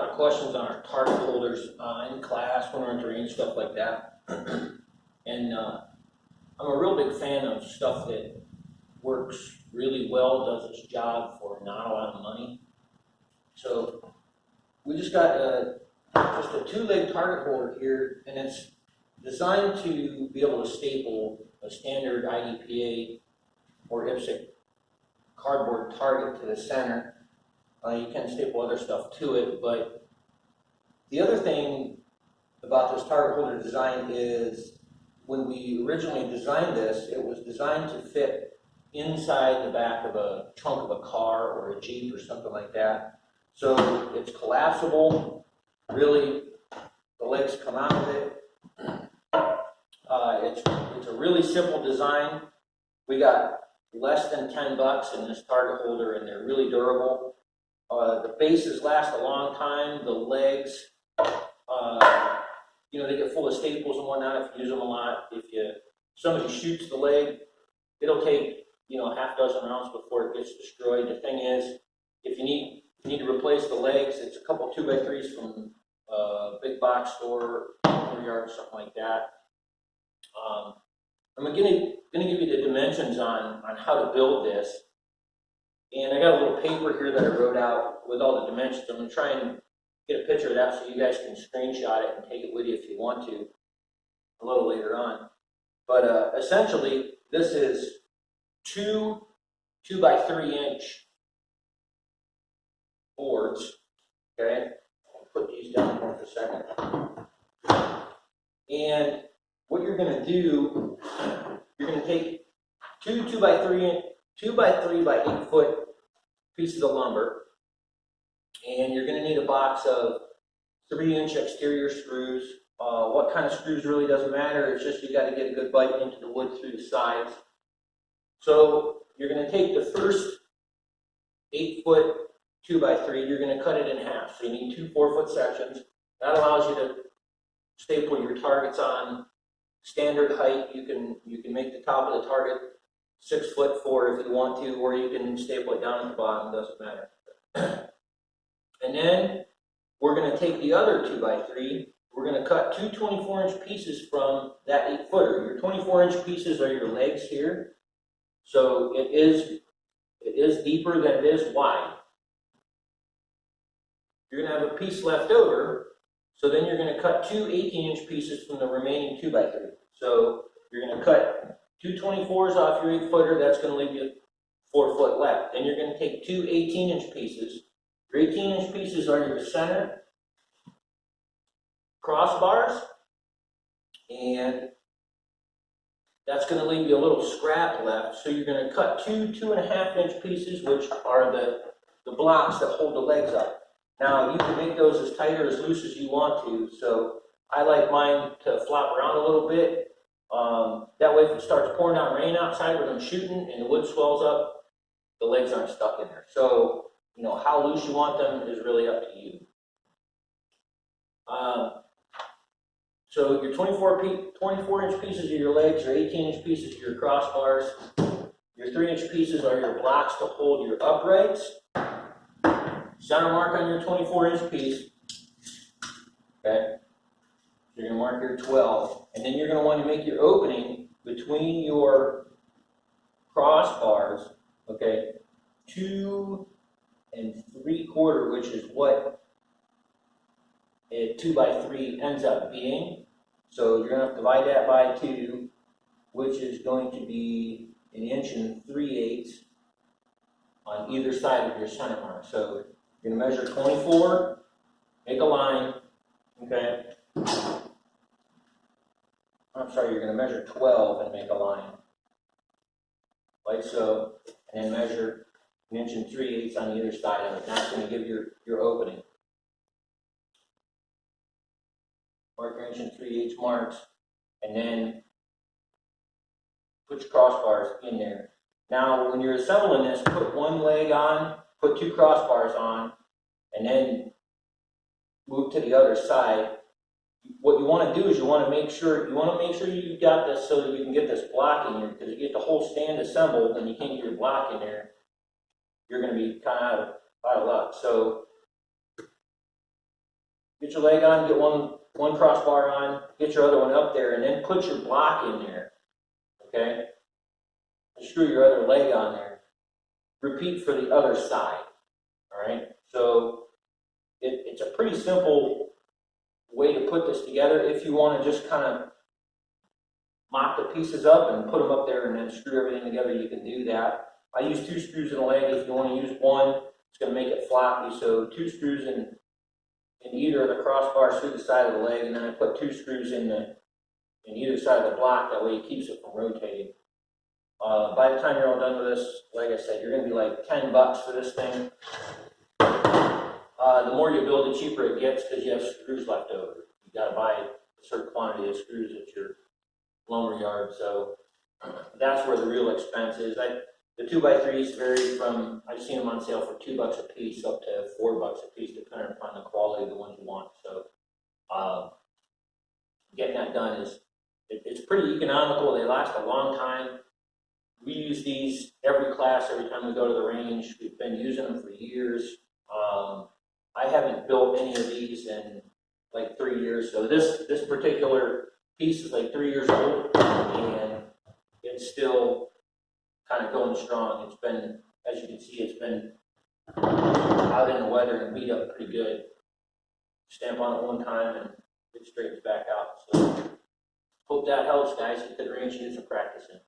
lot of questions on our target holders in class when we're in terrain, stuff like that. And I'm a real big fan of stuff that works really well, does its job for not a lot of money. So we just got just a two-leg target holder here, and it's designed to be able to staple a standard IDPA or IPSC cardboard target to the center. You can staple other stuff to it, but the other thing about this target holder design is when we originally designed this, it was designed to fit inside the back of a trunk of a car or a Jeep or something like that. So it's collapsible, really, the legs come out of it. It's a really simple design. We got less than 10 bucks in this target holder, and they're really durable. The bases last a long time. The legs, you know, they get full of staples and whatnot if you use them a lot. If somebody shoots the leg, it'll take, you know, half dozen rounds before it gets destroyed. The thing is, if you need to replace the legs, it's a couple 2x3s from a big box store, or yard, or something like that. I'm gonna give you the dimensions on how to build this. And I got a little paper here that I wrote out with all the dimensions. I'm going to try and get a picture of that so you guys can screenshot it and take it with you if you want to a little later on. But essentially, this is two 2x3-inch boards. Okay, I'll put these down for a second. And what you're going to do, you're going to take two 2x3 by 8 foot pieces of lumber, and you're going to need a box of 3-inch exterior screws. What kind of screws really doesn't matter. It's just you got to get a good bite into the wood through the sides. So you're going to take the first 8 foot 2x3. You're going to cut it in half. So you need two 4-foot sections. That allows you to staple your targets on standard height. You can make the top of the target 6'4" if you want to, or you can staple it down at the bottom, doesn't matter. And then we're going to take the other 2x3, we're going to cut two 24-inch pieces from that 8-footer. Your 24-inch pieces are your legs here, so it is deeper than it is wide. You're going to have a piece left over, so then you're going to cut two 18-inch pieces from the remaining 2x3. So you're going to cut two 24s off your 8-footer, that's going to leave you 4 foot left. Then you're going to take two 18-inch pieces. Your 18-inch pieces are your center crossbars, and that's going to leave you a little scrap left. So you're going to cut two 2.5-inch pieces, which are the blocks that hold the legs up. Now, you can make those as tight or as loose as you want to, so I like mine to flop around a little bit. That way, if it starts pouring down rain outside when I'm shooting and the wood swells up, the legs aren't stuck in there. So, you know, how loose you want them is really up to you. So your 24-inch pieces are your legs, your 18-inch pieces are your crossbars, your 3-inch pieces are your blocks to hold your uprights. Center mark on your 24-inch piece. Okay. You're going to mark your 12, and then you're going to want to make your opening between your crossbars, okay, 2 3/4, which is what a 2x3 ends up being. So you're going to have to divide that by 2, which is going to be 1 3/8 inches on either side of your center mark. So you're going to measure 24, make a line, okay. I'm sorry, you're going to measure 12 and make a line, like so, and then measure 1 3/8 inches on either side of it. That's going to give your opening. Mark your 1 3/8 inch marks, and then put your crossbars in there. Now, when you're assembling this, put one leg on, put two crossbars on, and then move to the other side. What you want to do is you want to make sure you got this so that you can get this block in here, because if you get the whole stand assembled and you can't get your block in there, you're going to be kind of out of luck. So get your leg on, get one crossbar on, get your other one up there, and then put your block in there, okay? And screw your other leg on there. Repeat for the other side, all right? So it's a pretty simple way to put this together. If you want to just kind of mock the pieces up and put them up there and then screw everything together, you can do that. I use 2 screws in a leg. If you want to use one, it's going to make it floppy. So 2 screws in either of the crossbars through the side of the leg, and then I put 2 screws in either side of the block. That way it keeps it from rotating. By the time you're all done with this, like I said, you're going to be like $10 for this thing. The more you build, the cheaper it gets because you have screws left over. You got to buy a certain quantity of screws at your lumber yard. So that's where the real expense is. The 2x3s vary from, I've seen them on sale for $2 a piece up to $4 a piece, depending upon the quality of the ones you want. So getting that done it's pretty economical. They last a long time. We use these every class, every time we go to the range. We've been using them for years. I haven't built any of these in like 3 years. So this particular piece is like 3 years old, and it's still kind of going strong. It's been, as you can see, it's been out in the weather and beat up pretty good. Stamp on it one time and it straightens back out. So hope that helps, guys. Get the range and do some practicing.